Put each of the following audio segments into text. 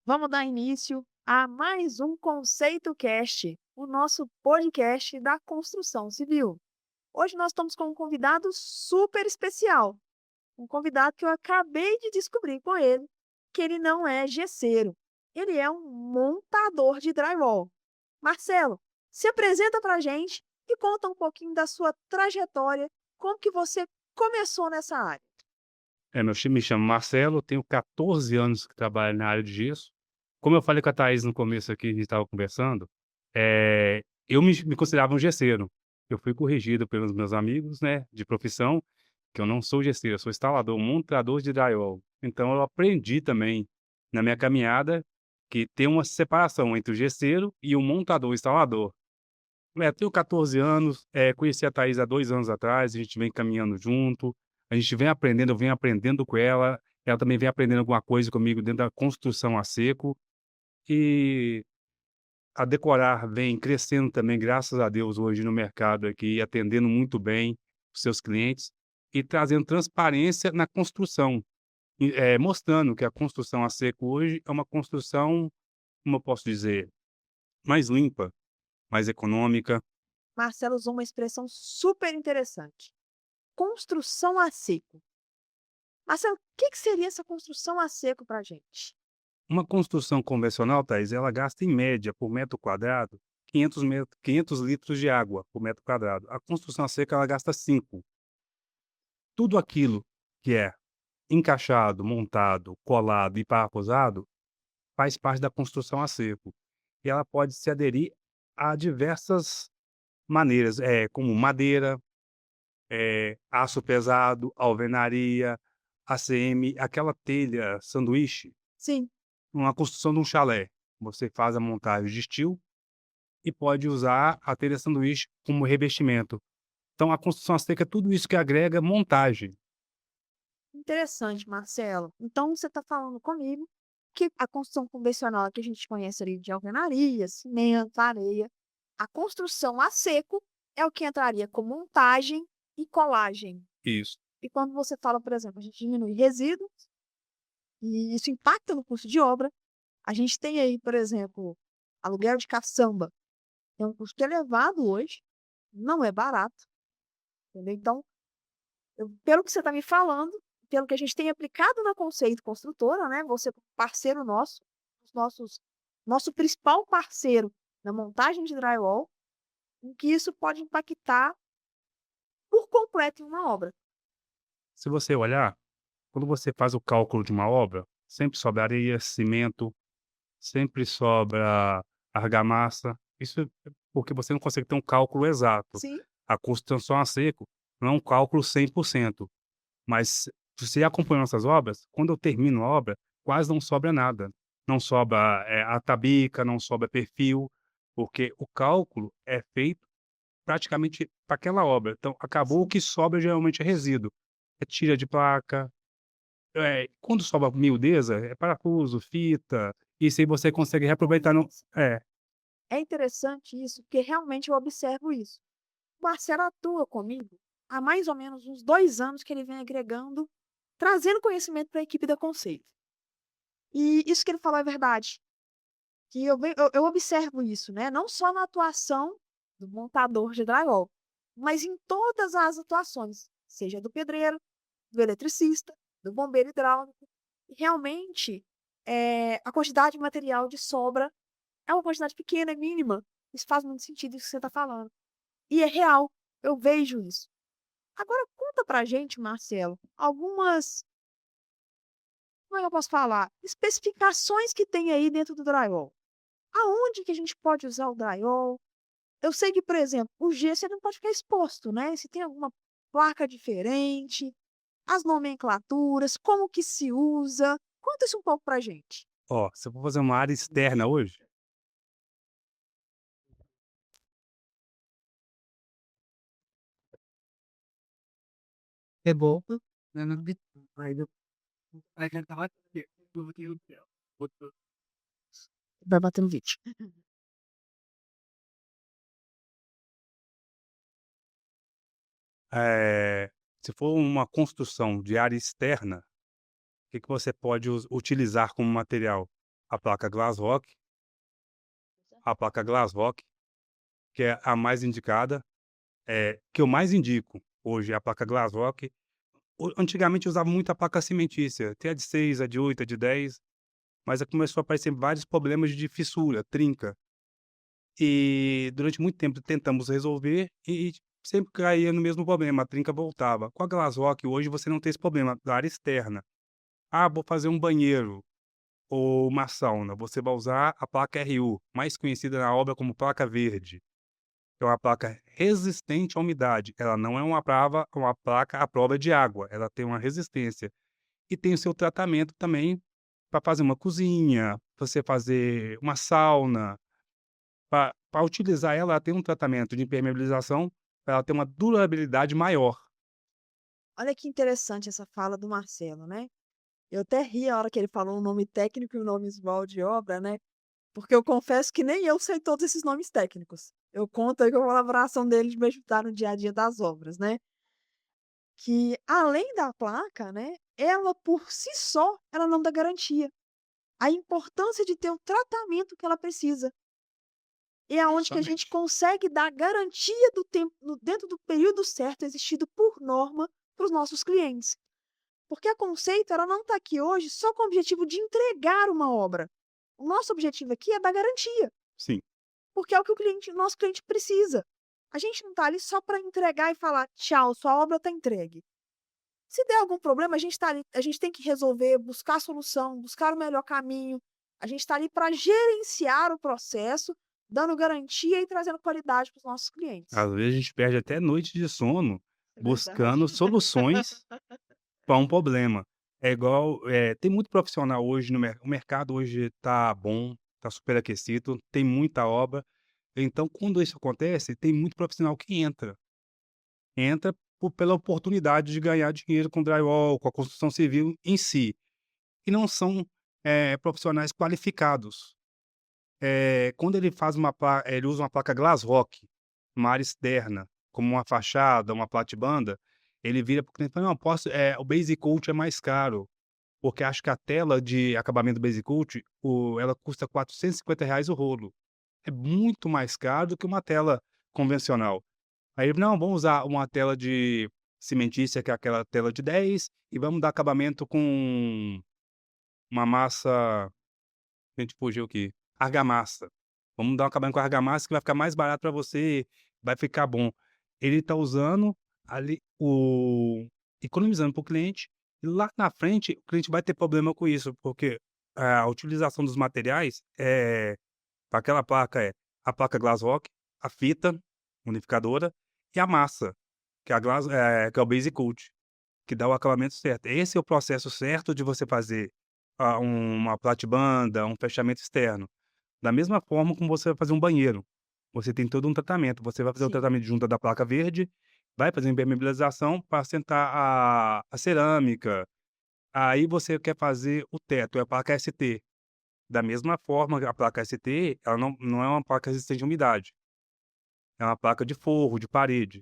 Vamos dar início a mais um Conceito Cast, o nosso podcast da construção civil. Hoje nós estamos com um convidado super especial, um convidado que eu acabei de descobrir com ele que ele não é gesseiro, ele é um montador de drywall. Marcelo, se apresenta para a gente e conta um pouquinho da sua trajetória, como que você começou nessa área. Me chamo Marcelo, tenho 14 anos que trabalho na área de gesso. Como eu falei com a Thaís no começo aqui, a gente estava conversando, eu me considerava um gesseiro. Eu fui corrigido pelos meus amigos, né, de profissão, que eu não sou gesseiro, eu sou instalador, montador de drywall. Então eu aprendi também, na minha caminhada, que tem uma separação entre o gesseiro e o montador, o instalador. Tenho 14 anos, conheci a Thaís há 2 anos atrás, a gente vem caminhando junto, a gente vem aprendendo, eu venho aprendendo com ela, ela também vem aprendendo alguma coisa comigo dentro da construção a seco, e a Decorar vem crescendo também, graças a Deus, hoje no mercado aqui, atendendo muito bem os seus clientes e trazendo transparência na construção, mostrando que a construção a seco hoje é uma construção, como eu posso dizer, mais limpa, mais econômica. Marcelo usou uma expressão super interessante: construção a seco. Marcelo, o que que seria essa construção a seco para a gente? Uma construção convencional, Thaís, ela gasta em média por metro quadrado 500 litros de água por metro quadrado. A construção a seco ela gasta 5. Tudo aquilo que é encaixado, montado, colado e parafusado faz parte da construção a seco. E ela pode se aderir a diversas maneiras, como madeira, aço pesado, alvenaria, ACM, aquela telha sanduíche, Sim, uma construção de um chalé. Você faz a montagem de steel e pode usar a telha sanduíche como revestimento. Então a construção a seco é tudo isso que agrega montagem. interessante, Marcelo. Então você está falando comigo que a construção convencional que a gente conhece ali de alvenaria, cimento, areia, a construção a seco é o que entraria com montagem e colagem. Isso. E quando você fala, por exemplo, a gente diminui resíduos e isso impacta no custo de obra, a gente tem aí, por exemplo, aluguel de caçamba, é um custo elevado hoje, não é barato, entendeu? Então, pelo que você está me falando, pelo que a gente tem aplicado na Conceito Construtora, né, você como parceiro nosso, os nosso principal parceiro na montagem de drywall, em que isso pode impactar por completo em uma obra. Se você olhar, quando você faz o cálculo de uma obra, sempre sobra areia, cimento, sempre sobra argamassa. Isso é porque você não consegue ter um cálculo exato. Sim, A construção a seco não é um cálculo 100%. Mas se você acompanhou nossas obras, quando eu termino a obra, quase não sobra nada. Não sobra, a tabica, não sobra perfil, porque o cálculo é feito praticamente para aquela obra. Então acabou, o sim. que sobra geralmente é resíduo. É tira de placa, quando sobra miudeza, é parafuso, fita, isso aí você consegue reaproveitar no Isso. é, É interessante isso, porque realmente eu observo isso. O Marcelo atua comigo há mais ou menos uns 2 anos que ele vem agregando, trazendo conhecimento para a equipe da Conceito. E isso que ele falou é verdade, que eu observo isso, né, não só na atuação do montador de drywall, mas em todas as atuações, seja do pedreiro, do eletricista, do bombeiro hidráulico. E realmente, a quantidade de material de sobra é uma quantidade pequena, é mínima. Isso faz muito sentido isso que você está falando. E é real, eu vejo isso. Agora conta pra gente, Marcelo, algumas, como é que eu posso falar? Especificações que tem aí dentro do drywall. Aonde que a gente pode usar o drywall? Eu sei que, por exemplo, o gesso ele não pode ficar exposto, né? Se tem alguma placa diferente, as nomenclaturas, como que se usa. Conta isso um pouco pra gente. ó, se eu for fazer uma área externa hoje, É bom, né, não vi aí eu aí já estava Vai bater no vídeo. se for uma construção de área externa, o que que você pode utilizar como material? a placa Glasrock, a placa Glasrock, que é a mais indicada, que eu mais indico hoje é a placa Glasrock. Antigamente eu usava muito a placa cimentícia, tem a de 6, a de 8, a de 10, mas aí começou a aparecer vários problemas de fissura, trinca. E durante muito tempo tentamos resolver e sempre caía no mesmo problema, a trinca voltava. Com a Glasrock hoje você não tem esse problema da área externa. Ah, vou fazer um banheiro ou uma sauna, você vai usar a placa RU, mais conhecida na obra como placa verde. É uma placa resistente à umidade, ela não é uma placa à prova de água, ela tem uma resistência. E tem o seu tratamento também para fazer uma cozinha, você fazer uma sauna. Para utilizar ela, ela tem um tratamento de impermeabilização, para ela ter uma durabilidade maior. Olha que interessante essa fala do Marcelo, né? Eu até ri a hora que ele falou o nome técnico e o nome visual de obra, né? Porque eu confesso que nem eu sei todos esses nomes técnicos. Eu conto aí com a colaboração dele de me ajudar no dia a dia das obras, né? Que além da placa, né, ela por si só, ela não dá garantia. A importância de ter o tratamento que ela precisa. É aonde que a gente Justamente. consegue dar garantia do tempo dentro do período certo exigido por norma para os nossos clientes. Porque a Conceito, ela não está aqui hoje só com o objetivo de entregar uma obra. O nosso objetivo aqui é dar garantia, Sim, porque é o que o nosso cliente precisa. A gente não está ali só para entregar e falar, tchau, sua obra está entregue. Se der algum problema, a gente está ali, a gente tem que resolver, buscar solução, buscar o melhor caminho. A gente está ali para gerenciar o processo, dando garantia e trazendo qualidade para os nossos clientes. às vezes a gente perde até noite de sono É verdade. buscando soluções para um problema. É igual, tem muito profissional hoje o mercado hoje está bom, está superaquecido, tem muita obra, então quando isso acontece, tem muito profissional que entra pela oportunidade de ganhar dinheiro com drywall, com a construção civil em si, e não são, profissionais qualificados. Quando ele faz ele usa uma placa Glasrock, uma área externa, como uma fachada, uma platibanda, ele vira para o cliente e fala: "Não, posso o base coat é mais caro, porque acho que a tela de acabamento do base coat, ela custa R$ 450 o rolo. É muito mais caro do que uma tela convencional". Aí ele: "Não, vamos usar uma tela de cimentícia, que é aquela tela de 10, e vamos dar acabamento com uma massa", a gente fugiu aqui, argamassa. "Vamos dar um acabamento com argamassa que vai ficar mais barato para você, vai ficar bom". Ele tá usando ali economizando para o cliente, e lá na frente o cliente vai ter problema com isso, porque a utilização dos materiais, para aquela placa a placa Glasrock, a fita unificadora e a massa, que é o base coat, que dá o acabamento certo. Esse é o processo certo de você fazer, uma platibanda, um fechamento externo. Da mesma forma como você vai fazer um banheiro, você tem todo um tratamento, você vai fazer o Sim, tratamento de junta da placa verde, vai fazer a impermeabilização para assentar a cerâmica, aí você quer fazer o teto, é a placa ST. Da mesma forma, a placa ST, ela não é uma placa resistente à umidade, é uma placa de forro, de parede.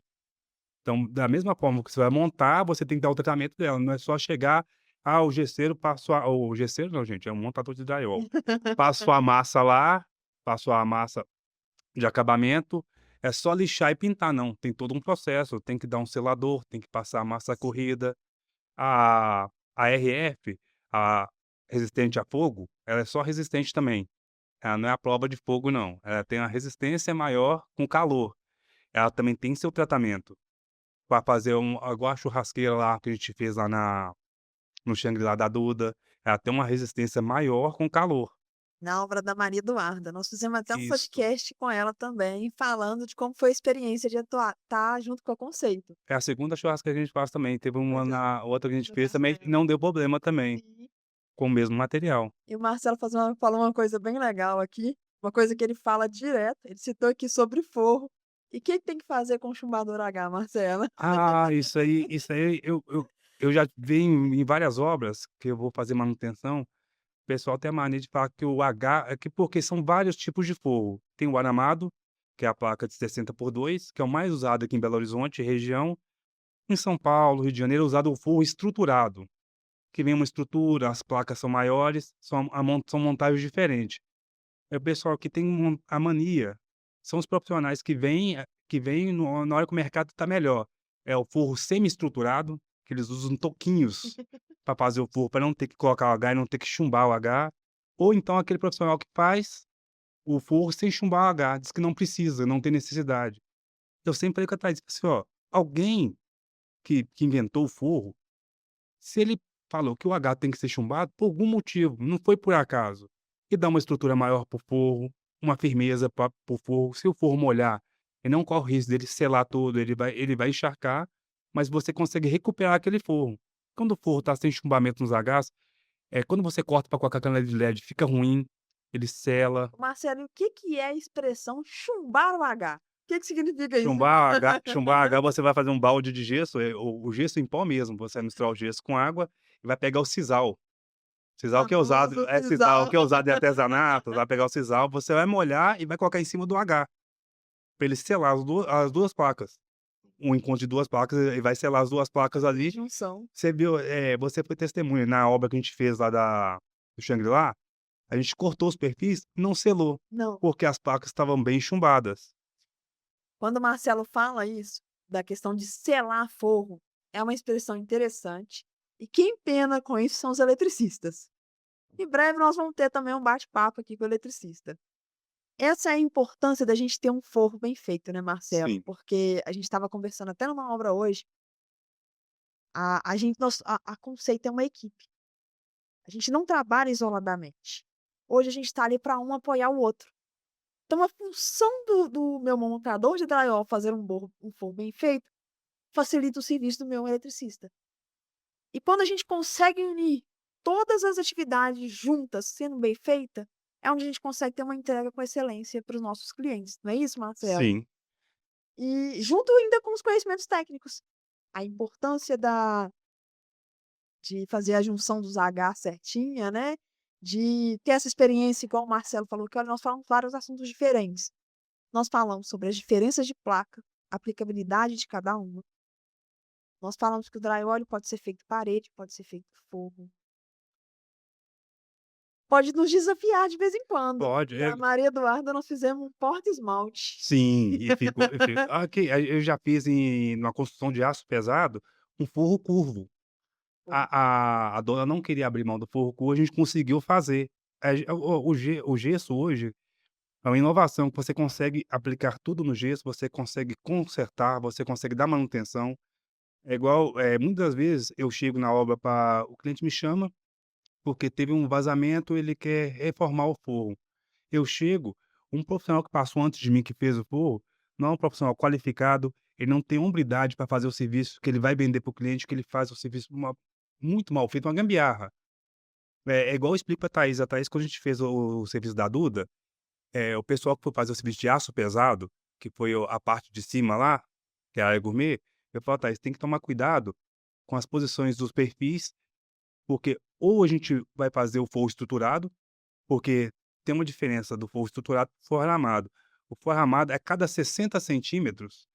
Então, da mesma forma que você vai montar, você tem que dar o tratamento dela, não é só chegar: "Ah, o gesseiro passou a", o gesseiro não, gente, é um montador de drywall. Passou a massa lá, passou a massa de acabamento, é só lixar e pintar, não, tem todo um processo, tem que dar um selador, tem que passar a massa sim, corrida. A RF, a resistente a fogo, ela é só resistente também, ela não é a prova de fogo não, ela tem uma resistência maior com calor, ela também tem seu tratamento. Pra fazer igual a churrasqueira lá que a gente fez lá no Shangri-La da Duda, ela tem uma resistência maior com calor. na obra da Maria Eduarda. Nós fizemos até um Isso. podcast com ela também, falando de como foi a experiência de atuar estar junto com o Conceito. É a segunda churrasqueira que a gente faz também, teve uma Legal, na outra que a gente do fez também e Marcelo. não deu problema também, Sim. com o mesmo material. E o Marcelo falou uma coisa bem legal aqui, uma coisa que ele fala direto, ele citou aqui sobre forro. E o que que tem que fazer com o chumbador H, Marcela? Ah, isso aí eu já vi em várias obras que eu vou fazer manutenção, o pessoal tem a mania de falar que o H é que porque são vários tipos de forro. Tem o aramado, que é a placa de 60x2, que é o mais usado aqui em Belo Horizonte região. Em São Paulo, Rio de Janeiro, é usado o forro estruturado. que vem uma estrutura, as placas são maiores, são montagens diferentes. É o pessoal que tem a mania, são os profissionais que vêm na hora que o mercado está melhor. É o forro semi-estruturado, que eles usam toquinhos para fazer o forro, para não ter que colocar o H e não ter que chumbar o H. Ou então aquele profissional que faz o forro sem chumbar o H, diz que não precisa, não tem necessidade. Eu sempre falei com a Thaís, assim, ó, alguém que inventou o forro, se ele falou que o H tem que ser chumbado, por algum motivo, não foi por acaso. E dá uma estrutura maior para o forro, uma firmeza para o forro. Se o forro molhar, ele não corre o risco dele selar todo, ele vai encharcar, mas você consegue recuperar aquele forro. Quando o forro está sem chumbamento nos Hs, quando você corta para colocar a canela de LED, fica ruim, ele sela. Marcelo, o que que é a expressão chumbar o H? O que que significa isso? Chumbar H, você vai fazer um balde de gesso, o gesso em pó mesmo, você vai misturar o gesso com água e vai pegar o sisal. Sisal que é usado Famoso sisal sisal. que é usado em artesanato, vai pegar o sisal, você vai molhar e vai colocar em cima do H, pra ele selar as duas placas. Um encontro de 2 placas, e vai selar as 2 placas ali. Junção. Você viu, você foi testemunha na obra que a gente fez lá do Xangri-Lá, a gente cortou os perfis, não selou, Não. porque as placas estavam bem chumbadas. Quando o Marcelo fala isso, da questão de selar forro, é uma expressão interessante. E quem pena com isso são os eletricistas. Em breve nós vamos ter também um bate-papo aqui com o eletricista. Essa é a importância da gente ter um forro bem feito, né, Marcelo? Sim, Porque a gente estava conversando até numa obra hoje, a Conceito é uma equipe. A gente não trabalha isoladamente. Hoje a gente está ali para um apoiar o outro. Então, a função do meu montador de drywall fazer um forro bem feito facilita o serviço do meu eletricista. E quando a gente consegue unir todas as atividades juntas, sendo bem feita, é onde a gente consegue ter uma entrega com excelência para os nossos clientes. Não é isso, Marcelo? sim. E junto ainda com os conhecimentos técnicos. A importância de fazer a junção dos H certinha, né? De ter essa experiência, igual o Marcelo falou, que olha, nós falamos vários assuntos diferentes. Nós falamos sobre as diferenças de placa, aplicabilidade de cada uma. Nós falamos que o drywall pode ser feito parede, pode ser feito forro. Pode nos desafiar de vez em quando. Pode, E a Maria Eduarda nós fizemos um porta-esmalte. sim, e ficou aqui, eu já fiz numa construção de aço pesado, um forro curvo. A dona não queria abrir mão do forro curvo, a gente conseguiu fazer. O gesso hoje é uma inovação que você consegue aplicar tudo no gesso, você consegue consertar, você consegue dar manutenção. É igual, muitas vezes eu chego na obra, o cliente me chama, porque teve um vazamento, ele quer reformar o forro. Eu chego, um profissional que passou antes de mim, que fez o forro, não é um profissional qualificado, ele não tem hombridade para fazer o serviço que ele vai vender para o cliente, que ele faz o serviço muito mal feito, uma gambiarra. É igual eu explico para a Thaís, quando a gente fez o serviço da Duda, o pessoal que foi fazer o serviço de aço pesado, que foi a parte de cima lá, que é a área gourmet, eu falo: "Thaís, tem que tomar cuidado com as posições dos perfis, porque ou a gente vai fazer o forro estruturado, porque tem uma diferença do forro estruturado para o forro armado. O forro armado, a cada 60 centímetros,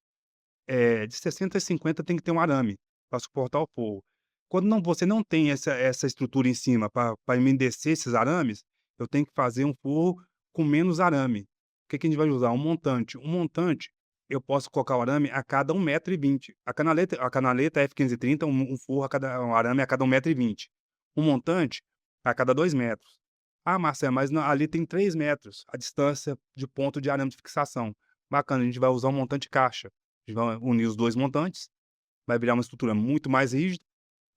de 60 a 50 tem que ter um arame para suportar o forro. Quando você não tem essa estrutura em cima para umedecer esses arames, eu tenho que fazer um forro com menos arame. O que que a gente vai usar? Um montante. Um montante, eu posso colocar o arame a cada 1,20 m. A canaleta F530, um arame a cada 1,20 m. Um montante a cada 2 metros. "Ah, Marcelo, mas ali tem 3 metros, a distância de ponto de arame de fixação". Bacana, a gente vai usar um montante caixa. A gente vai unir os 2 montantes, vai virar uma estrutura muito mais rígida.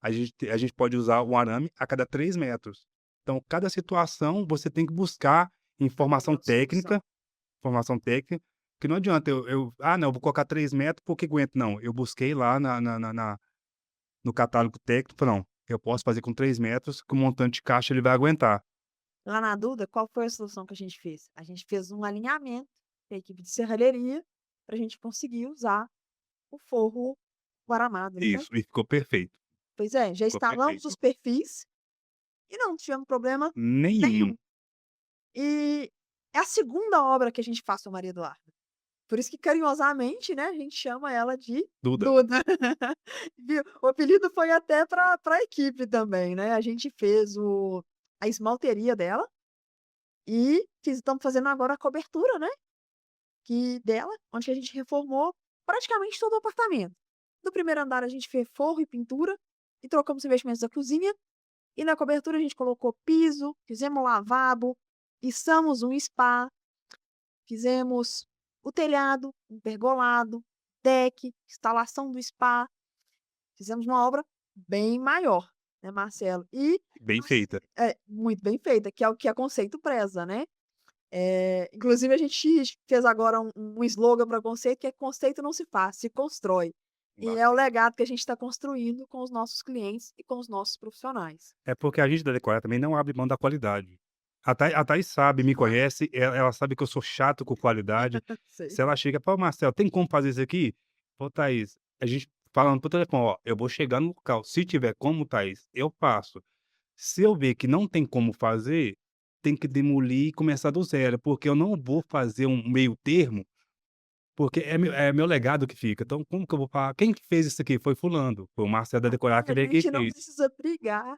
A gente pode usar um arame a cada 3 metros. Então, cada situação você tem que buscar informação Melhor solução. técnica, que não adianta "Ah, não, eu vou colocar 3 metros porque aguento". Não, eu busquei lá no catálogo técnico, falei: "Não, eu posso fazer com 3 metros, que o montante de caixa ele vai aguentar". Lá na Duda, qual foi a solução que a gente fez? A gente fez um alinhamento com a equipe de serralheria para a gente conseguir usar o forro guaramado, né? Isso, e ficou perfeito, Pois é, já ficou instalamos perfeito. os perfis e não tivemos problema Nenhum. nenhum. E é a segunda obra que a gente faz com a Maria Eduarda. Por isso que carinhosamente, né, a gente chama ela de Duda. Duda. Viu? O apelido foi até pra equipe também, né, a gente fez a esmalteria dela e estamos fazendo agora a cobertura, né, dela, onde que a gente reformou praticamente todo o apartamento. No primeiro andar a gente fez forro e pintura e trocamos os investimentos da cozinha, e na cobertura a gente colocou piso, fizemos lavabo, içamos um spa, fizemos o telhado, um pergolado, deck, instalação do spa, fizemos uma obra bem maior, né, Marcelo. E Bem assim feita. muito bem feita, que é o que a Conceito preza, né. Inclusive a gente fez agora um slogan pra Conceito, que é: "Conceito não se faz, se constrói". E é o legado que a gente está construindo com os nossos clientes e com os nossos profissionais. É porque a gente da Decorar também não abre mão da qualidade. A Thaís sabe, me conhece, ela sabe que eu sou chato com qualidade. Sei. Se ela chega: "Pô, Marcelo, tem como fazer isso aqui?" "Pô, Thaís", a gente falando por telefone: "Ó, eu vou chegar no local, se tiver como, Thaís, eu faço. Se eu ver que não tem como fazer, tem que demolir e começar do zero, porque eu não vou fazer um meio termo, porque é meu legado que fica. Então como que eu vou falar: 'Quem que fez isso aqui?' Foi fulano, foi o Marcelo da Decorar que A veio aqui e gente não fez." precisa brigar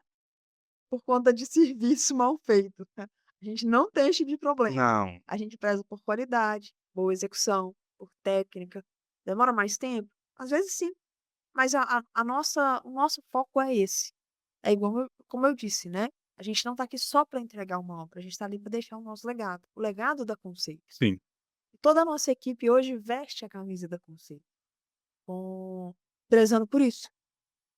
por conta de serviço mal feito, tá. A gente não tem esse tipo de problema. Não. A gente preza por qualidade, boa execução, por técnica. Demora mais tempo? Às vezes sim, mas a nossa o nosso foco é esse. É igual como eu disse, né, a gente não tá aqui só para entregar uma obra, a gente tá ali para deixar o nosso legado, o legado da Conceito. Sim. E toda a nossa equipe hoje veste a camisa da Conceito, com prezando por isso.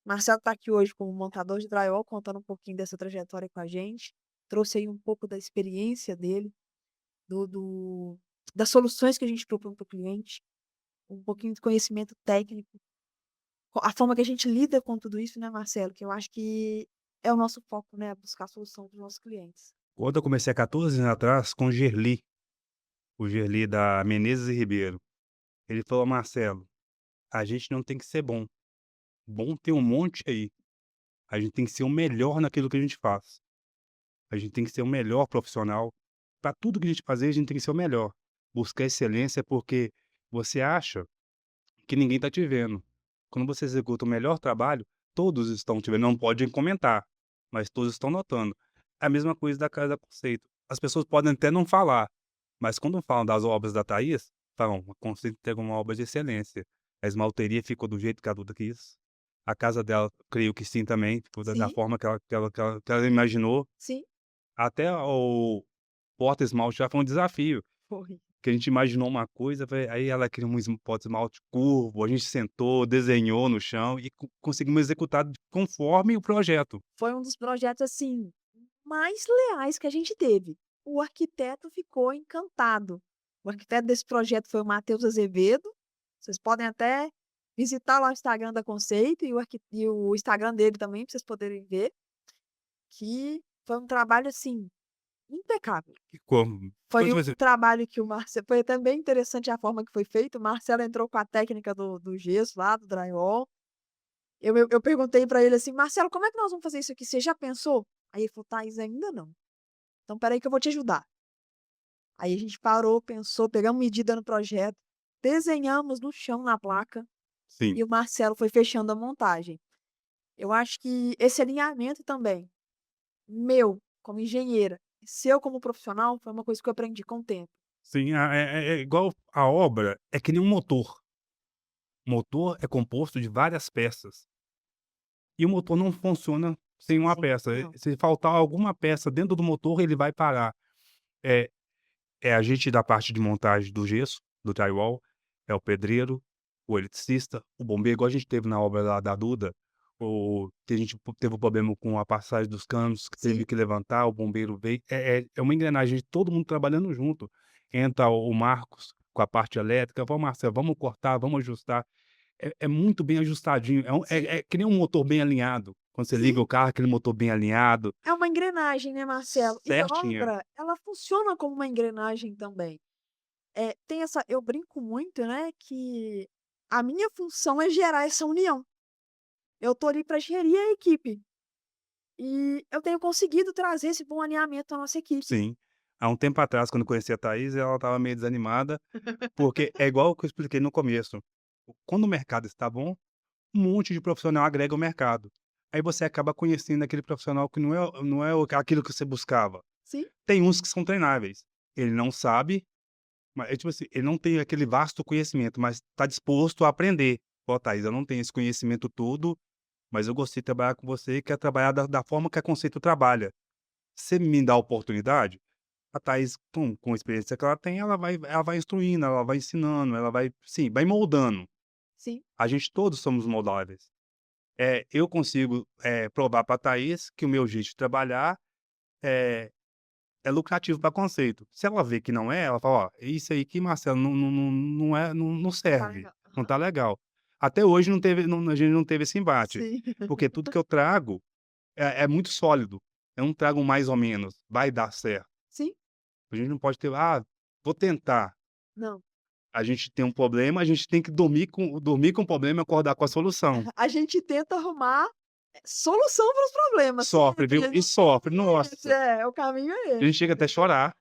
Marcelo está aqui hoje como montador de drywall, contando um pouquinho dessa trajetória com a gente. Trouxe aí um pouco da experiência dele, do das soluções que a gente propõe para o cliente, um pouquinho de conhecimento técnico, a forma que a gente lida com tudo isso, né, Marcelo, que eu acho que é o nosso foco, né, buscar solução para os nossos clientes. Quando eu comecei há 14 anos atrás com o Gerli da Menezes e Ribeiro, ele falou: "Marcelo, a gente não tem que ser bom. Bom tem um monte aí. A gente tem que ser o melhor naquilo que a gente faz. A gente tem que ser o melhor profissional. Para tudo que a gente fazer, a gente tem que ser o melhor. Buscar excelência, porque você acha que ninguém está te vendo. Quando você executa o melhor trabalho, todos estão te vendo. Não podem comentar, mas todos estão notando." É a mesma coisa da Casa Conceito. As pessoas podem até não falar, mas quando falam das obras da Thaís, falam: "A Conceito teve uma obra de excelência. A esmalteria ficou do jeito que a Duda quis. A casa dela, creio que sim também, ficou da Sim, forma que ela imaginou." sim, Até o porta-esmalte já foi um desafio, foi. que a gente imaginou uma coisa, aí ela queria um porta-esmalte curvo, a gente sentou, desenhou no chão e conseguimos executar conforme o projeto. Foi um dos projetos, assim, mais leais que a gente teve. O arquiteto ficou encantado. O arquiteto desse projeto foi o Matheus Azevedo. Vocês podem até visitar lá o Instagram da Conceito e o Instagram dele também, para vocês poderem ver, que foi um trabalho, assim, impecável. Ficou Foi tipo um assim, trabalho que o Marcelo foi até bem interessante a forma que foi feito. O Marcelo entrou com a técnica do gesso lá, do drywall. Eu perguntei pra ele assim: "Marcelo, como é que nós vamos fazer isso aqui? Você já pensou?" Aí ele falou: "Thaís, ainda não. Então espera aí que eu vou te ajudar". Aí a gente parou, pensou, pegamos medida no projeto, desenhamos no chão na placa sim, e o Marcelo foi fechando a montagem. Eu acho que esse alinhamento também, meu como engenheira, e seu como profissional, foi uma coisa que eu aprendi com o tempo. sim, é igual a obra, é que nem um motor. O motor é composto de várias peças, e o motor não funciona sem uma Sim. peça. Não. Se faltar alguma peça dentro do motor, ele vai parar. É a gente da parte de montagem do gesso, do drywall, é o pedreiro, o eletricista, o bombeiro, igual a gente teve na obra lá da Duda, que a gente teve um problema com a passagem dos canos, que teve Sim, que levantar, o bombeiro veio. É uma engrenagem de todo mundo trabalhando junto. Entra o Marcos com a parte elétrica: "Vamos, Marcelo, vamos cortar, vamos ajustar." É muito bem ajustadinho, sim, é que nem um motor bem alinhado. Quando você liga sim. o carro, aquele motor bem alinhado, É uma engrenagem, né, Marcelo? E certinho. obra, ela funciona como uma engrenagem também. Tem essa eu brinco muito, né, que a minha função é gerar essa união. Eu tô ali para gerir a equipe, e eu tenho conseguido trazer esse bom alinhamento à nossa equipe. Sim. Há um tempo atrás, quando eu conheci a Thaís, ela estava meio desanimada, porque é igual o que eu expliquei no começo. Quando o mercado está bom, um monte de profissional agrega o mercado. Aí você acaba conhecendo aquele profissional que não é aquilo que você buscava. Sim, Tem uns que são treináveis. Ele não sabe, mas é tipo assim, ele não tem aquele vasto conhecimento, mas está disposto a aprender. Ó, Thaís, eu não tenho esse conhecimento todo, mas eu gostei de trabalhar com você e quero trabalhar da forma que a Conceito trabalha. Você me dá a oportunidade? A Thaís, com a experiência que ela tem, ela vai instruindo, ela vai ensinando, ela vai, sim, vai moldando. sim. A gente todos somos moldáveis. Eu consigo, provar para a Thaís que o meu jeito de trabalhar é é lucrativo para Conceito. Se ela vê que não é, ela fala: "Ó, isso aí que Marcelo não Não tá serve, legal. não tá legal". Até hoje a gente não teve esse embate, Sim. porque tudo que eu trago é muito sólido. Eu não trago um mais ou menos, vai dar certo. Sim. A gente não pode ter: "Ah, vou tentar". Não. A gente tem um problema, a gente tem que dormir com o problema e acordar com a solução. A gente tenta arrumar, solução para os problemas Sofre, sempre, viu? a E gente sofre, esse nossa. o caminho é A esse. gente chega até a chorar,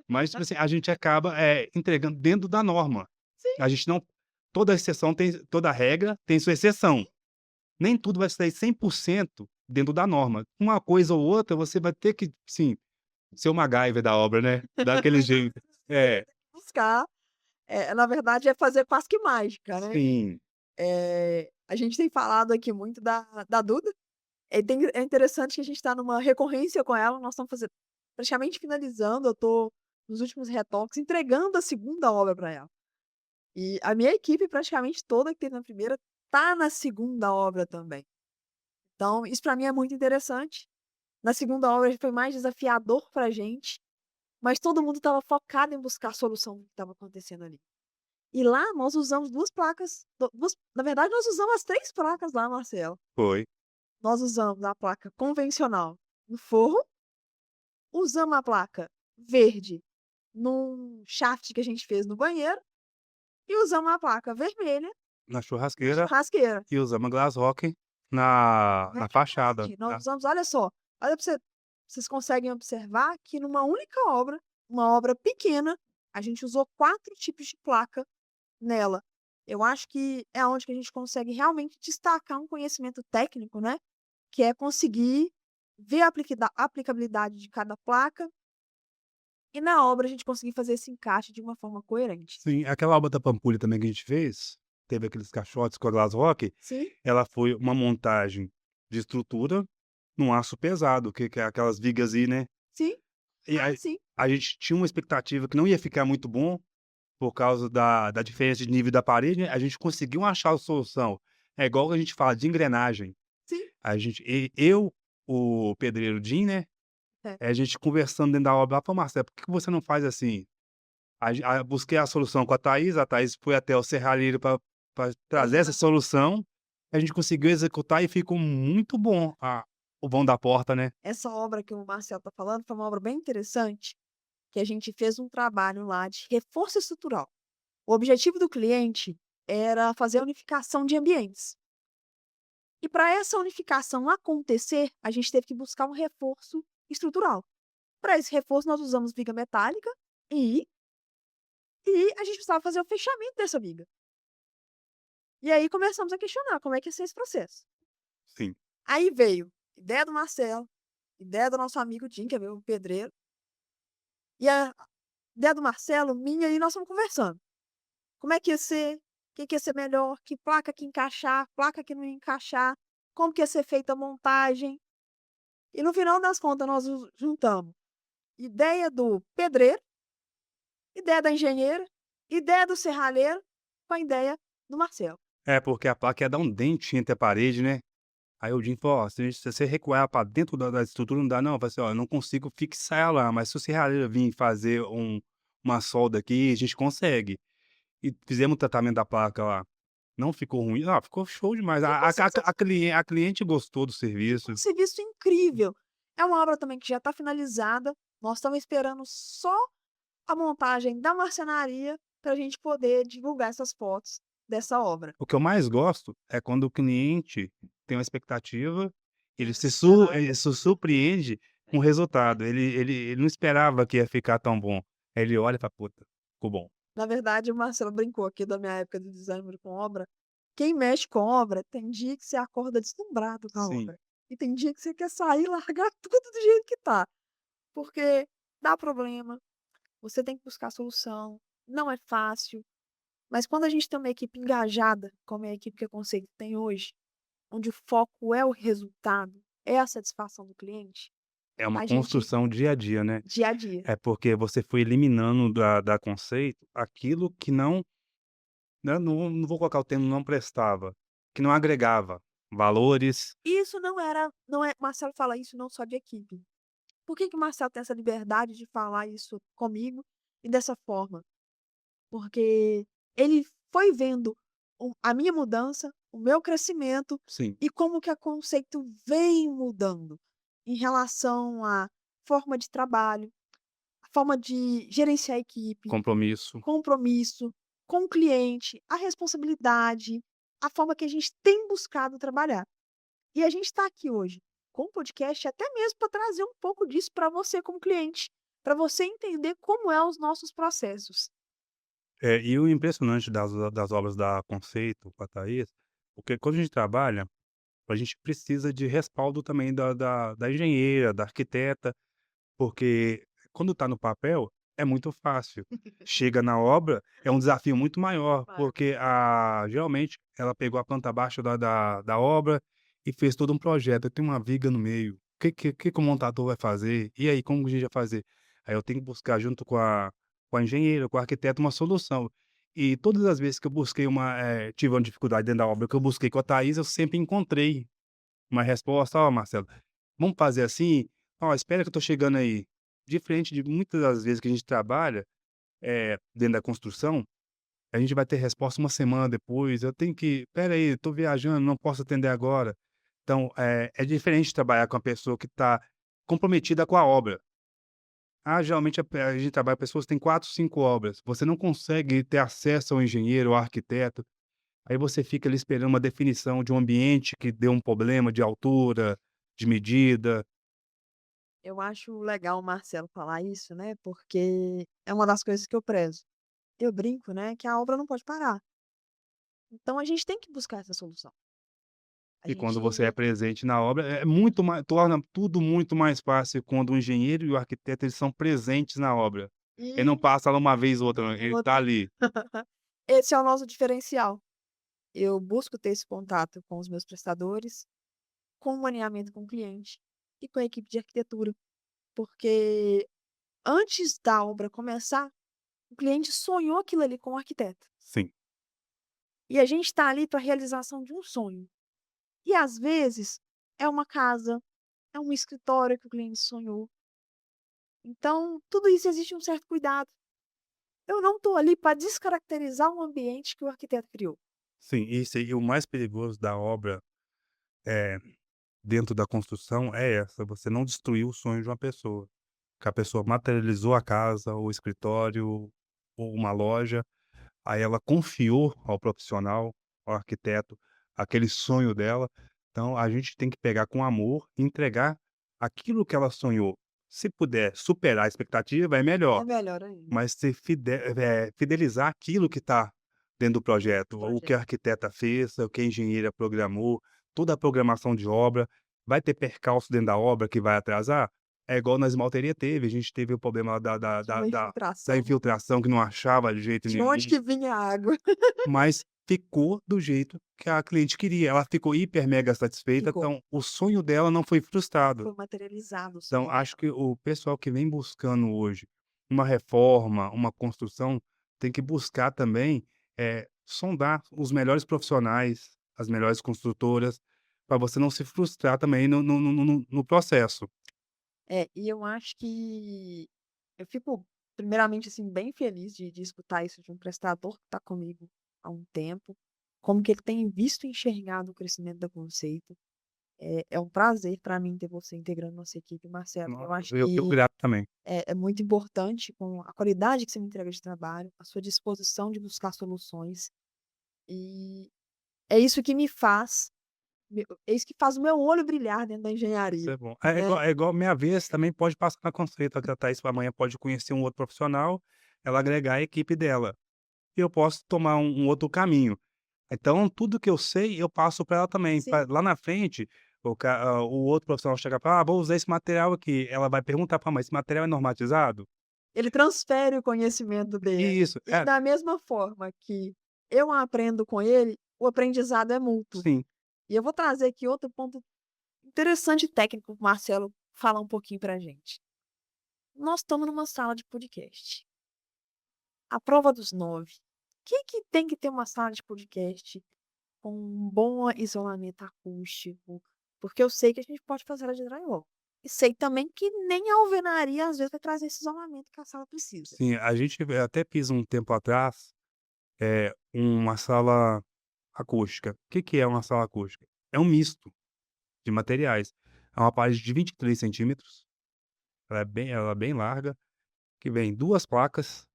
mas, tipo assim, a gente acaba, entregando dentro da norma. Sim, A gente não toda regra tem sua exceção. Nem tudo vai sair 100% dentro da norma. Uma coisa ou outra você vai ter que, sim, ser o MacGyver da obra, né, daquele jeito. É, buscar, na verdade é fazer quase que mágica, né. sim, A gente tem falado aqui muito da Duda, é interessante que a gente está numa recorrência com ela, nós estamos fazendo praticamente finalizando, eu estou nos últimos retoques, entregando a segunda obra para ela. E a minha equipe praticamente toda que teve na primeira, tá na segunda obra também. Então isso para mim é muito interessante. Na segunda obra foi mais desafiador pra gente, mas todo mundo estava focado em buscar a solução do que estava acontecendo ali. E lá nós usamos 2 placas, 2 na verdade nós usamos as 3 placas lá, Marcelo. foi. Nós usamos a placa convencional no forro, usamos a placa verde num shaft que a gente fez no banheiro e usamos a placa vermelha Na na churrasqueira churrasqueira. e usamos glass rock na fachada, Verdade, nós tá. usamos, olha só, olha pra vocês conseguem observar que numa única obra, uma obra pequena, a gente usou 4 tipos de placa nela. Eu acho que é onde que a gente consegue realmente destacar um conhecimento técnico, né, que é conseguir ver a aplicabilidade de cada placa e na obra a gente conseguir fazer esse encaixe de uma forma coerente. Sim, aquela obra da Pampulha também que a gente fez, teve aqueles caixotes com a glass rock, Sim, ela foi uma montagem de estrutura num aço pesado, que é aquelas vigas aí, né. sim. E Ah, aí sim. a gente tinha uma expectativa que não ia ficar muito bom, por causa da diferença de nível da parede, né, a gente conseguiu achar a solução. É igual que a gente fala de engrenagem. Sim. A gente eu, o pedreiro Jim, né, É. a gente conversando dentro da obra, ela falou: "Marcelo, por que que você não faz assim?" Busquei a solução com a Thaís foi até o serralheiro para trazer essa Exato. solução, a gente conseguiu executar e ficou muito bom o vão da porta, né. Essa obra que o Marcelo está falando foi uma obra bem interessante, que a gente fez um trabalho lá de reforço estrutural. O objetivo do cliente era fazer a unificação de ambientes. E para essa unificação acontecer, a gente teve que buscar um reforço estrutural. Para esse reforço, nós usamos viga metálica e, e a gente precisava fazer o fechamento dessa viga. E aí começamos a questionar como é que ia ser esse processo. Sim. Aí veio ideia do Marcelo, ideia do nosso amigo Jim, que é meu pedreiro, e a ideia do Marcelo, minha, e nós fomos conversando. Como é que ia ser? O que que ia ser melhor? Que placa que encaixar? Placa que não ia encaixar? Como que ia ser feita a montagem? E no final das contas nós juntamos ideia do pedreiro, ideia da engenheira, ideia do serralheiro, com a ideia do Marcelo. É, porque a placa ia dar um dente entre a parede, né. Aí o Jim falou: "Ó, se você recuar ela pra dentro da estrutura não dá não", eu falei assim: "Ó, eu não consigo fixar ela lá, mas se o serralheiro vir fazer uma solda aqui, a gente consegue". E fizemos o tratamento da placa lá. Não ficou ruim, ficou show demais. Ficou sensacional, A cliente gostou do ficou serviço. um serviço incrível. É uma obra também que já está finalizada, nós estamos esperando só a montagem da marcenaria para a gente poder divulgar essas fotos dessa obra. O que eu mais gosto é quando o cliente tem uma expectativa, Exato. ele se surpreende um resultado. Ele não esperava que ia ficar tão bom. Aí ele olha e fala: "Puta, ficou bom". Na verdade, o Marcelo brincou aqui da minha época de designer com obra. Quem mexe com obra, tem dia que você acorda deslumbrado com a Sim, obra. E tem dia que você quer sair e largar tudo do jeito que tá. Porque dá problema, você tem que buscar solução, não é fácil. Mas quando a gente tem uma equipe engajada, como é a equipe que a Conceito tem hoje, onde o foco é o resultado, é a satisfação do cliente, é uma a gente construção dia a dia, né. dia a dia. É porque você foi eliminando da conceito aquilo que não, né, não vou colocar o termo não prestava, que não agregava valores. Isso não é Marcelo fala isso não só de equipe. Por que que o Marcelo tem essa liberdade de falar isso comigo e dessa forma? Porque ele foi vendo a minha mudança, o meu crescimento Sim, e como que a Conceito vem mudando em relação à forma de trabalho, a forma de gerenciar a equipe, compromisso. compromisso com o cliente, a responsabilidade, a forma que a gente tem buscado trabalhar. E a gente está aqui hoje com o podcast até mesmo para trazer um pouco disso para você como cliente, para você entender como é os nossos processos. E o impressionante das obras da Conceito com a Thaís, porque quando a gente trabalha, a gente precisa de respaldo também da engenheira, da arquiteta, porque quando está no papel, é muito fácil. Chega na obra, é um desafio muito maior, Claro. porque geralmente ela pegou a planta baixa da obra e fez todo um projeto. Tem uma viga no meio. O que que o montador vai fazer? E aí, como que a gente vai fazer? Aí eu tenho que buscar junto com a engenheira, com o arquiteto, uma solução. E todas as vezes que eu busquei tive uma dificuldade dentro da obra, que eu busquei com a Thaís, eu sempre encontrei uma resposta: "Ó, Marcelo, vamos fazer assim? Ó, espera que eu tô chegando aí". Diferente de muitas das vezes que a gente trabalha, dentro da construção, a gente vai ter resposta uma semana depois, eu tenho que: "Espera aí, tô viajando, não posso atender agora". Então, é diferente trabalhar com a pessoa que está comprometida com a obra. Geralmente a gente trabalha com pessoas que têm 4, 5 obras, você não consegue ter acesso ao engenheiro, ao arquiteto, aí você fica ali esperando uma definição de um ambiente que deu um problema de altura, de medida. Eu acho legal o Marcelo falar isso, né, porque é uma das coisas que eu prezo. Eu brinco, né, que a obra não pode parar. Então a gente tem que buscar essa solução. A E quando você é gente presente na obra, é muito mais, torna tudo muito mais fácil quando o engenheiro e o arquiteto eles são presentes na obra. Ele não e passa lá uma vez ou outra, não, ele tá outra ali. esse é o nosso diferencial. Eu busco ter esse contato com os meus prestadores, com o alinhamento com o cliente e com a equipe de arquitetura, porque antes da obra começar, o cliente sonhou aquilo ali com o arquiteto. Sim, E a gente está ali para a realização de um sonho. E às vezes é uma casa, é um escritório que o cliente sonhou. Então, tudo isso existe um certo cuidado. Eu não estou ali para descaracterizar um ambiente que o arquiteto criou. sim. Isso aí, o mais perigoso da obra, eh, dentro da construção é essa, você não destruir o sonho de uma pessoa. Que a pessoa materializou a casa, o escritório, ou uma loja. Aí ela confiou ao profissional, ao arquiteto, aquele sonho dela. Então a gente tem que pegar com amor e entregar aquilo que ela sonhou. Se puder superar a expectativa, é É melhor, melhor ainda. mas fidelizar aquilo que está dentro do projeto, o que Projeto. a arquiteta fez, o que a engenheira programou, toda a programação de obra. Vai ter percalço dentro da obra que vai atrasar? É igual na esmalteria teve, a gente teve o problema lá De uma da infiltração. infiltração que não achava de jeito De onde nenhum, que vinha a água? mas ficou do jeito que a cliente queria. Ela ficou hiper mega satisfeita, Ficou. então o sonho dela não foi frustrado. Foi materializado o Então sonho acho dela. que o pessoal que vem buscando hoje uma reforma, uma construção, tem que buscar também, sondar os melhores profissionais, as melhores construtoras, para você não se frustrar também no processo. É, e eu acho que eu fico, primeiramente, assim, bem feliz de escutar isso de um prestador que está comigo há um tempo, como que ele tem visto e enxergado o crescimento da Conceito. É um prazer para mim ter você integrando nossa equipe, Marcelo. Eu acho Eu fico que grato também. é muito importante com a qualidade que você me entrega de trabalho, a sua disposição de buscar soluções, e é isso que me faz é isso que faz o meu olho brilhar dentro da Isso engenharia, é bom. né. É igual minha vez também pode passar na Conceito, que a Thaís amanhã pode conhecer um outro profissional, ela agregar a equipe dela. E eu posso tomar um outro caminho. Então tudo que eu sei, eu passo para ela também, Sim, pra lá na frente, o outro profissional chegar e falar: "Ah, vou usar esse material aqui", ela vai perguntar: "Pá, mas esse material é normatizado?" ele transfere o conhecimento dele. Isso, E da mesma forma que eu aprendo com ele, o aprendizado é mútuo. sim. E eu vou trazer aqui outro ponto interessante técnico, para o Marcelo falar um pouquinho pra gente. Nós estamos numa sala de podcast, a prova dos 9. Que tem que ter uma sala de podcast com um bom isolamento acústico? Porque eu sei que a gente pode fazer ela de drywall. E sei também que nem a alvenaria, às vezes, vai trazer esse isolamento que a sala precisa. Sim, a gente até fiz um tempo atrás, uma sala acústica. O que que é uma sala acústica? É um misto de materiais. É uma parede de 23 centímetros, ela é bem larga, que vem 2 placas,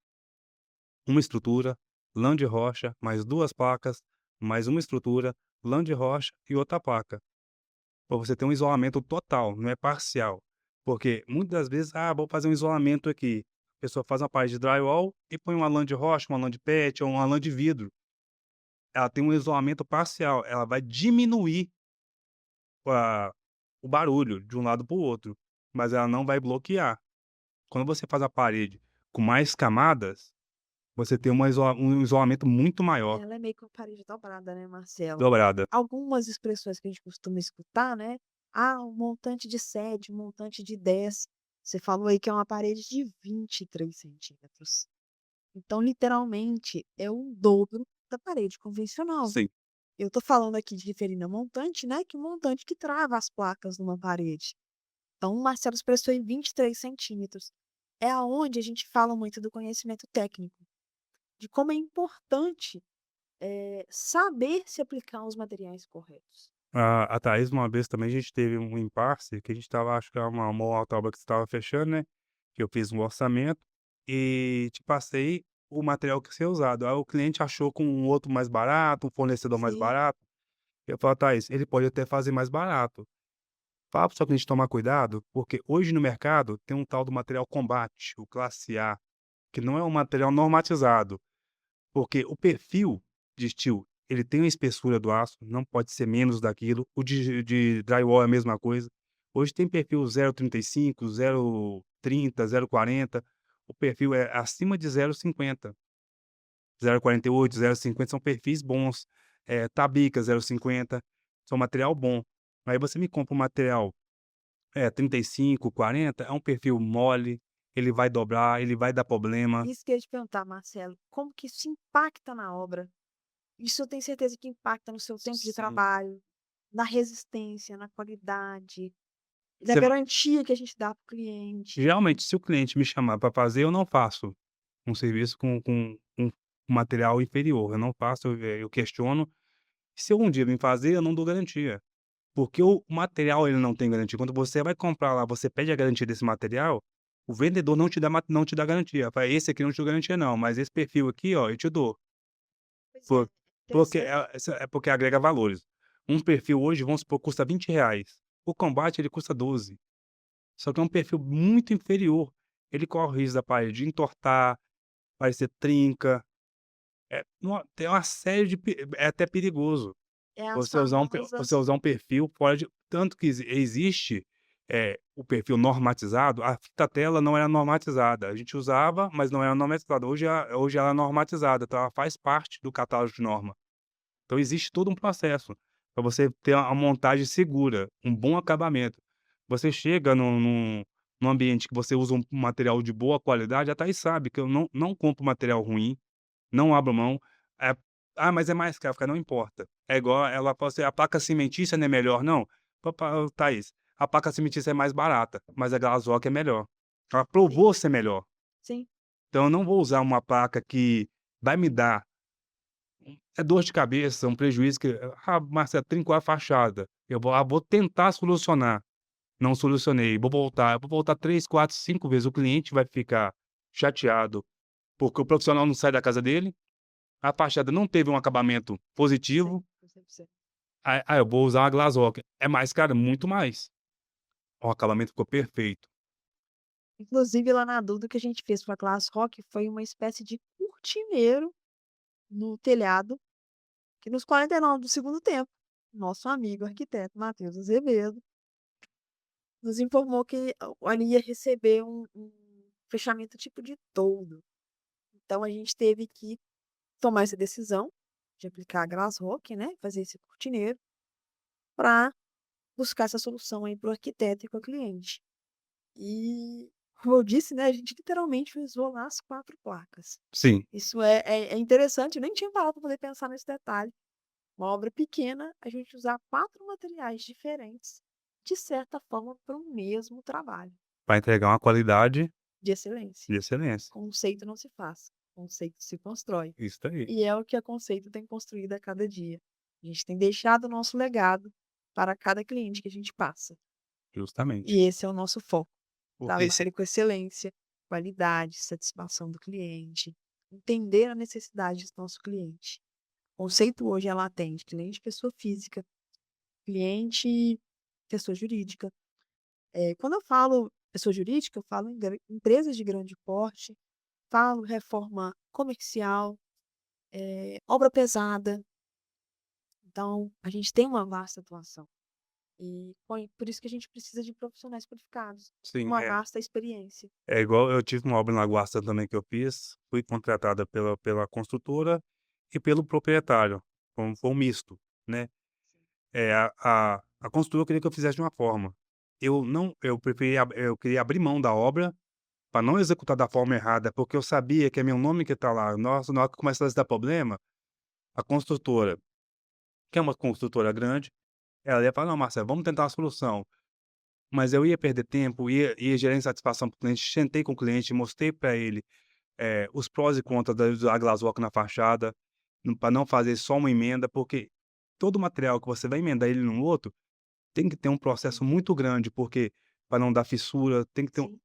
uma estrutura, lã de rocha, mais 2 placas, mais uma estrutura, lã de rocha e outra placa. Pra você ter um isolamento total, não é parcial. Porque muitas das vezes, vou fazer um isolamento aqui. A pessoa faz uma parede de drywall e põe uma lã de rocha, uma lã de PET ou uma lã de vidro. Ela tem um isolamento parcial, ela vai diminuir a o barulho de um lado para o outro, mas ela não vai bloquear. Quando você faz a parede com mais camadas, você tem um isolamento muito maior, Ela é meio que uma parede dobrada, né, Marcelo? dobrada. Algumas expressões que a gente costuma escutar, né? Ah, um montante de 7, um montante de 10. Você falou aí que é uma parede de 23 centímetros. Então, literalmente, é o dobro da parede convencional. Sim. Eu tô falando aqui de referir a montante, né? Que o montante que trava as placas numa parede. Então, o Marcelo expressou em 23 centímetros. É aonde a gente fala muito do conhecimento técnico, de como é importante saber se aplicar os materiais corretos. A Thaís, uma vez também, a gente teve um impasse, que a gente estava, acho que era uma outra obra que estava fechando, né, que eu fiz um orçamento e te passei o material que ia ser usado. Aí o cliente achou com um outro mais barato, um fornecedor mais Sim, barato. Eu falo: "Thaís, ele pode até fazer mais barato". Fala para o seu cliente tomar cuidado, porque hoje no mercado tem um tal do material combate, o classe A, que não é um material normatizado. Porque o perfil de steel, ele tem a espessura do aço, não pode ser menos daquilo. O de drywall é a mesma coisa. Hoje tem perfil 0,35, 0,30, 0,40. O perfil é acima de 0,50. 0,48, 0,50 são perfis bons. Tabica 0,50, são material bom. Aí você me compra um material, 35, 40, é um perfil mole, ele vai dobrar, ele vai dar problema. isso que eu ia te perguntar, Marcelo, como que isso impacta na obra? Isso eu tenho certeza que impacta no seu tempo de Sim. trabalho, na resistência, na qualidade, na Você garantia que a gente dá para o cliente. Geralmente, se o cliente me chamar para fazer, eu não faço um serviço com um material inferior, eu não faço, eu questiono. Se algum dia me fazer, eu não dou garantia, porque o material ele não tem garantia. Quando você vai comprar lá, você pede a garantia desse material, o vendedor não te dá garantia. Fala: "Esse aqui não te dou garantia não, mas esse perfil aqui, ó, eu te dou". Pois é, Por porque interessante. é porque agrega valores. Um perfil hoje, vamos supor, custa R$ 20, o combate ele custa 12. Só que é um perfil muito inferior. Ele corre o risco da parede entortar, parecer trinca, tem uma série de é até perigoso É as você usar um perfil fora de tanto que existe, o perfil normatizado, a fita tela não era normatizada, a gente usava, mas não era normatizada, hoje ela é normatizada, então ela faz parte do catálogo de norma. Então existe todo um processo para você ter uma montagem segura, um bom acabamento. Você chega num ambiente que você usa um material de boa qualidade, a Thaís sabe que eu não compro material ruim, não abro mão. Eh, mas é mais caro", eu falo: "Não importa". É igual ela fala assim: "A placa cimentícia não é melhor não?" Thaís, a placa cimentícia é mais barata, mas a Glasroc é melhor. Ela Sim, provou ser melhor. sim, Então eu não vou usar uma placa que vai me dar dor de cabeça, um prejuízo que: Marcelo, trincou a fachada". Vou tentar solucionar. Não solucionei, vou voltar 3, 4, 5 vezes. O cliente vai ficar chateado, porque o profissional não sai da casa dele, a fachada não teve um acabamento sim, positivo, 100%. Eu vou usar uma Glasrock. É mais caro? Muito mais. O acabamento ficou perfeito. Inclusive, lá na Duda, o que a gente fez com a Glasrock foi uma espécie de cortineiro no telhado, que nos 49 do segundo tempo, nosso amigo arquiteto Matheus Azevedo nos informou que ali ia receber um fechamento tipo de toldo. Então a gente teve que tomar essa decisão de aplicar a Glasrock, né, fazer esse cortineiro, para buscar essa solução aí para o arquiteto e com o cliente. E, como eu disse, né, a gente literalmente usou lá as 4 placas. Sim, Isso é interessante, eu nem tinha parado para poder pensar nesse detalhe. Uma obra pequena, a gente usar 4 materiais diferentes, de certa forma, para o mesmo trabalho, para entregar uma qualidade de excelência. de excelência. Conceito não se faz, conceito se constrói. Isso aí, E é o que a Conceito tem construído a cada dia. A gente tem deixado o nosso legado para cada cliente que a gente passa. justamente. E esse é o nosso foco. Porque Trabalho com excelência, qualidade, satisfação do cliente, entender a necessidade do nosso cliente. O conceito hoje ela atende cliente pessoa física, cliente pessoa jurídica. Quando eu falo pessoa jurídica, eu falo em empresas de grande porte, falo reforma comercial, obra pesada. Então, a gente tem uma vasta atuação. E por isso que a gente precisa de profissionais qualificados, sim, uma vasta experiência. é igual eu tive uma obra na Guarda também que eu fiz, fui contratada pela construtora e pelo proprietário, foi um misto, né. A construtora queria que eu fizesse de uma forma, eu queria abrir mão da obra para não executar da forma errada, porque eu sabia que é meu nome que tá lá. Nossa, na hora que começa a dar problema, a construtora, que é uma construtora grande, ela ia falar: "Não, Marcelo, vamos tentar uma solução". Mas eu ia perder tempo, ia gerar insatisfação para o cliente. Sentei com o cliente, mostrei para ele, os prós e contras da Glasrock na fachada, para não fazer só uma emenda, porque todo material que você vai emendar ele no outro, tem que ter um processo muito grande, porque para não dar fissura, tem que ter Sim,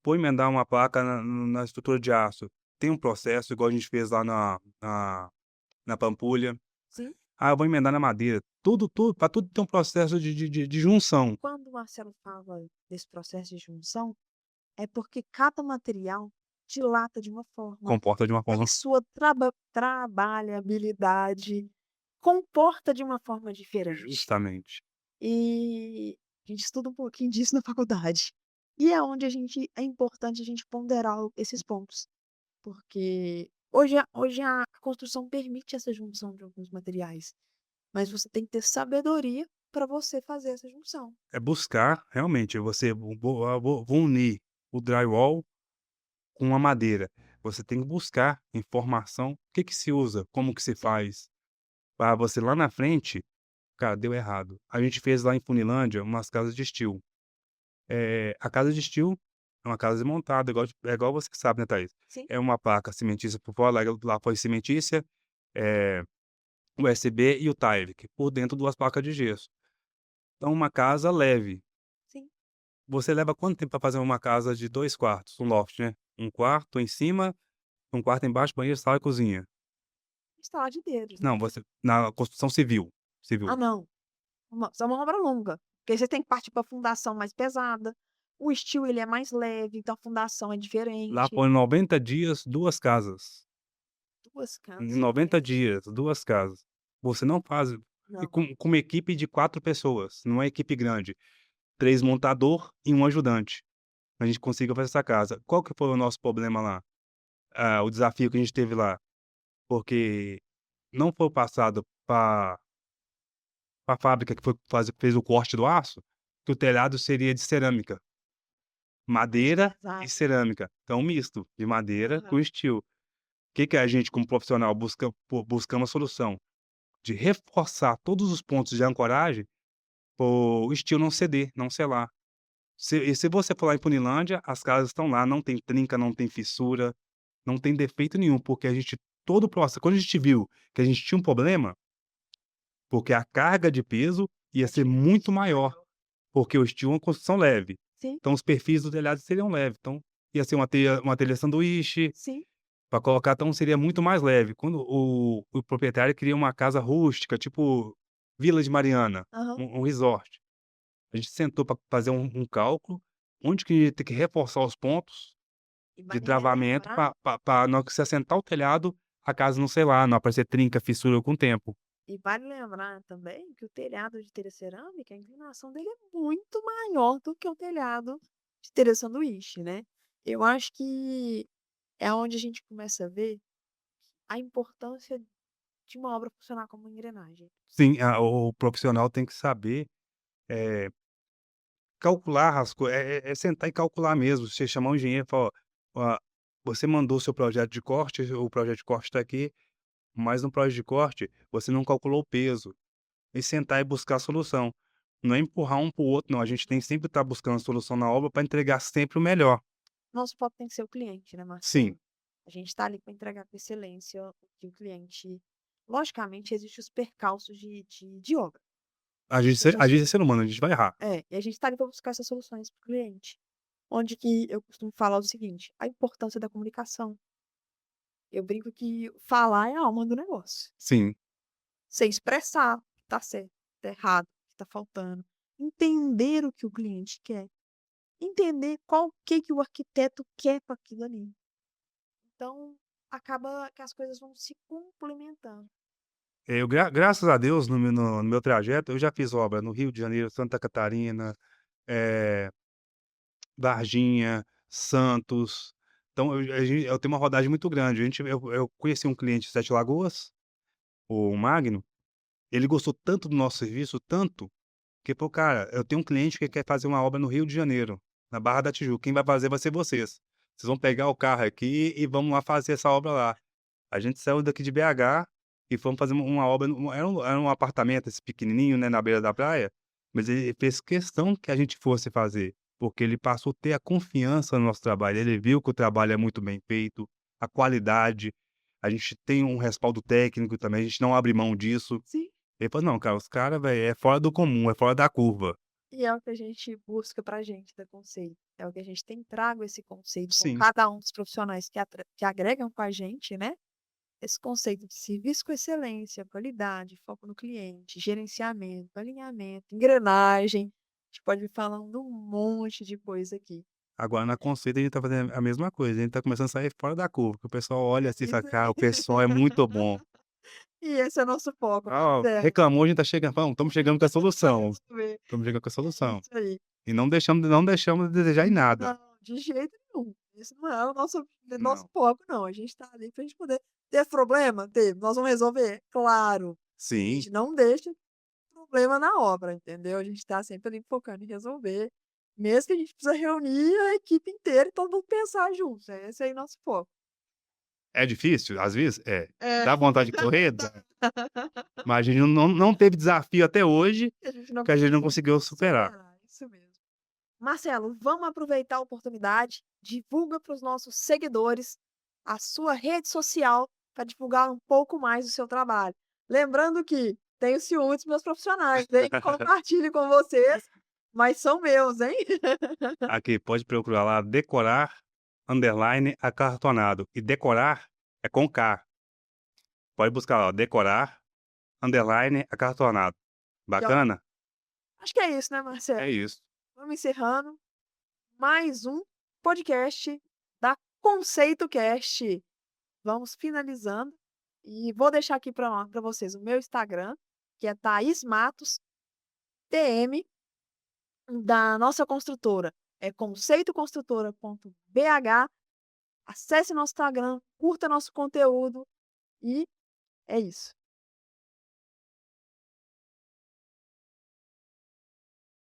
vou emendar uma placa na estrutura de aço, tem um processo igual a gente fez lá na Pampulha. sim. Eu vou emendar na madeira. Tudo para tudo ter um processo de junção, Quando o Marcelo fala desse processo de junção, é porque cada material dilata de uma forma, comporta de uma tem forma sua trabalhabilidade, comporta de uma forma diferente. justamente. E a gente estuda um pouquinho disso na faculdade. E é onde é importante a gente ponderar esses pontos, porque hoje a construção permite essa junção de alguns materiais, mas você tem que ter sabedoria para você fazer essa junção. É buscar, realmente, você vou unir o drywall com a madeira. Você tem que buscar informação, o que que se usa, como que se faz, para você lá na frente, cara, deu errado. A gente fez lá em Funilândia umas casas de steel. A casa de steel é uma casa montada, igual você que sabe, né, Thaís? Sim, É uma placa cimentícia por fora, lá foi cimentícia, eh, USB e o Tyvek, por dentro 2 placas de gesso. Então uma casa leve. sim. Você leva quanto tempo para fazer uma casa de 2 quartos, um loft, né? Um quarto em cima, um quarto embaixo, banheiro, sala e cozinha. Instalar de dedos, né. Não, você na construção civil, Ah, civil. não, isso é uma obra longa, porque você tem que partir pra fundação mais pesada, o steel ele é mais leve, então a fundação é Lá diferente. foi 90 dias, 2 casas. 2 Em casas 90 diferentes. dias, 2 casas. Você não faz e Não, com uma equipe de 4 pessoas, não é equipe grande, 3 montador e um ajudante. A gente conseguiu fazer essa casa. Qual que foi o nosso problema lá? O desafio que a gente teve lá, porque não foi passado para a fábrica que fez o corte do aço, que o telhado seria de cerâmica, madeira e exato. cerâmica, então misto de madeira Aham. com steel. Que a gente como profissional buscamos a solução de reforçar todos os pontos de ancoragem, o steel não ceder, não selar. Se você for lá em Funilândia, as casas estão lá, não tem trinca, não tem fissura, não tem defeito nenhum, porque a gente todo o processo quando a gente viu que a gente tinha um problema, porque a carga de peso ia É ser diferente. muito maior, porque o steel é uma construção leve, Sim, então os perfis do telhado seriam leves, então ia ser uma telha sanduíche, sim, para colocar, então seria muito mais leve. Quando o proprietário queria uma casa rústica, tipo Vila de Mariana, Aham. um resort. A gente sentou para fazer um cálculo, onde que ia ter que reforçar os pontos E de vale travamento relembrar para na hora que você assentar o telhado, a casa não, sei lá, não aparecer trinca, fissura com o tempo. e vale lembrar também que o telhado de telha cerâmica, a inclinação dele é muito maior do que o telhado de telha sanduíche, né. Eu acho que é onde a gente começa a ver a importância de uma obra funcionar como engrenagem. Sim, o profissional tem que saber, eh, calcular as coisas, é sentar e calcular mesmo. Você chamar um engenheiro e falar: "Ó, você mandou o seu projeto de corte, o projeto de corte está aqui, mas no projeto de corte você não calculou o peso", e sentar e buscar a solução. Não é empurrar um para o outro não, a gente tem que sempre estar buscando a solução na obra para entregar sempre o melhor. Nosso foco tem que ser o cliente, né, Sim, Marcelo? A gente está ali para entregar com excelência o que o cliente logicamente, existem os percalços de obra. E a a gente gente é ser humano, a gente vai errar. e a gente está ali para buscar essas soluções para o cliente. Onde que eu costumo falar o seguinte, a importância da comunicação. Eu brinco que falar é a alma do negócio. Sim, Você expressar o que está certo, o que tá errado, o que está faltando, entender o que o cliente quer, entender qual que o arquiteto quer para aquilo ali. Então, acaba que as coisas vão se complementando. eu graças a Deus no meu trajeto, eu já fiz obra no Rio de Janeiro, Santa Catarina, eh, Varginha, Santos. Então eu tenho uma rodagem muito grande. Eu conheci um cliente de Sete Lagoas, o Magno, ele gostou tanto do nosso serviço, tanto, que falou: "Cara, eu tenho um cliente que quer fazer uma obra no Rio de Janeiro, na Barra da Tijuca, quem vai fazer vai ser vocês. Vocês vão pegar o carro aqui e vamos lá fazer essa obra lá". A gente saiu daqui de BH e fomos fazer uma obra era um apartamento, esse pequenininho, né, na beira da praia, mas ele fez questão que a gente fosse fazer, porque ele passou a ter a confiança no nosso trabalho, ele viu que o trabalho é muito bem feito, a qualidade, a gente tem um respaldo técnico também, a gente não abre mão disso. Sim. Ele falou: "Não, cara, os cara, velho, é fora do comum, é fora da curva". E é o que a gente busca pra gente da Conceito. É o que a gente tem trago esse conceito com Sim, cada um dos profissionais que agregam com a gente, né? Esse conceito de serviço com excelência, qualidade, foco no cliente, gerenciamento, alinhamento, engrenagem. A gente pode ir falando um monte de coisa aqui. agora na Conceito a gente tá fazendo a mesma coisa, a gente tá começando a sair fora da curva, que o pessoal olha assim e fala: Isso "Cara, aí. o pessoal é muito bom". E esse é o nosso foco, Ah, Marcelo. reclamou, a gente tá chegando, vamos, estamos chegando com a solução, Resolver. estamos chegando com a É solução. isso aí. E não deixamos de desejar em nada. Não, de jeito nenhum. Isso não é o nosso Não. foco não, a gente tá ali pra gente poder teve problema? Teve. Nós vamos resolver? Claro. A Sim, gente não deixa problema na obra, entendeu? A gente tá sempre ali focando em resolver, mesmo que a gente precisa reunir a equipe inteira e todo mundo pensar junto, é esse aí nosso foco. é difícil, às vezes? É. É. Dá vontade de correr? Dá. Mas a gente não teve desafio até hoje Que a gente não que a gente não conseguiu conseguiu superar. superar, isso mesmo. Marcelo, vamos aproveitar a oportunidade, divulga para os nossos seguidores a sua rede social para divulgar um pouco mais o seu trabalho. Lembrando que tenho ciúmes dos meus profissionais, hein? Compartilho com vocês, mas são meus, hein? Aqui, pode procurar lá, decorar, underline, acartonado. E decorar é com K. Pode buscar lá, decorar, underline, acartonado. E ó, Bacana? acho que é isso, né, Marcelo? É isso. Vamos encerrando mais um podcast da Conceito Cast. Vamos finalizando e vou deixar aqui para vocês o meu Instagram, que é Thaís Matos TM, da nossa construtora. É conceitoconstrutora.bh. Acesse nosso Instagram, curta nosso conteúdo e é isso.